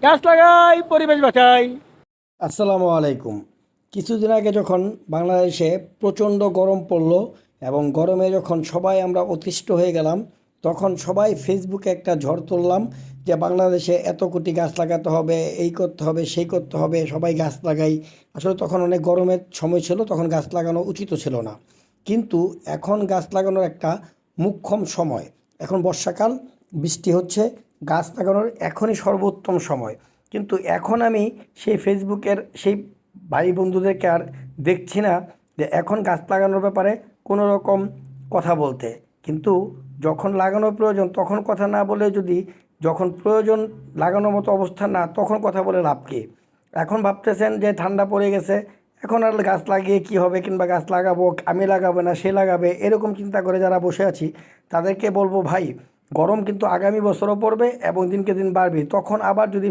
গাছ লাগাই, পরিবেশ বাঁচাই। আসসালামু আলাইকুম। কিছুদিন আগে যখন বাংলাদেশে প্রচণ্ড গরম পড়ল এবং গরমে যখন সবাই আমরা অতিষ্ঠ হয়ে গেলাম, তখন সবাই ফেসবুকে একটা ঝড় তুললাম যে বাংলাদেশে এত কোটি গাছ লাগাতে হবে, এই করতে হবে, সেই করতে হবে, সবাই গাছ লাগাই। আসলে তখন অনেক গরমের সময় ছিল, তখন গাছ লাগানো উচিত ছিল না। কিন্তু এখন গাছ লাগানোর একটা মোক্ষম সময়। এখন বর্ষাকাল, বৃষ্টি হচ্ছে, গাছ লাগানোর এখনই সর্বোত্তম সময়। কিন্তু এখন আমি সেই ফেসবুকের সেই ভাই বন্ধুদেরকে আর দেখছি না যে এখন গাছ লাগানোর ব্যাপারে কোনো রকম কথা বলতে। কিন্তু যখন লাগানোর প্রয়োজন তখন কথা না বলে, যদি যখন প্রয়োজন লাগানোর মতো অবস্থা না, তখন কথা বলে লাভ কী? এখন ভাবতেছেন যে ঠান্ডা পড়ে গেছে, এখন আর গাছ লাগিয়ে কী হবে, কিংবা গাছ লাগাবো, আমি লাগাবো না সে লাগাবে, এরকম চিন্তা করে যারা বসে আছি তাদেরকে বলবো, ভাই, গরম কিন্তু আগামী বছরও পড়বে এবং দিনকে দিন বাড়বে। তখন আবার যদি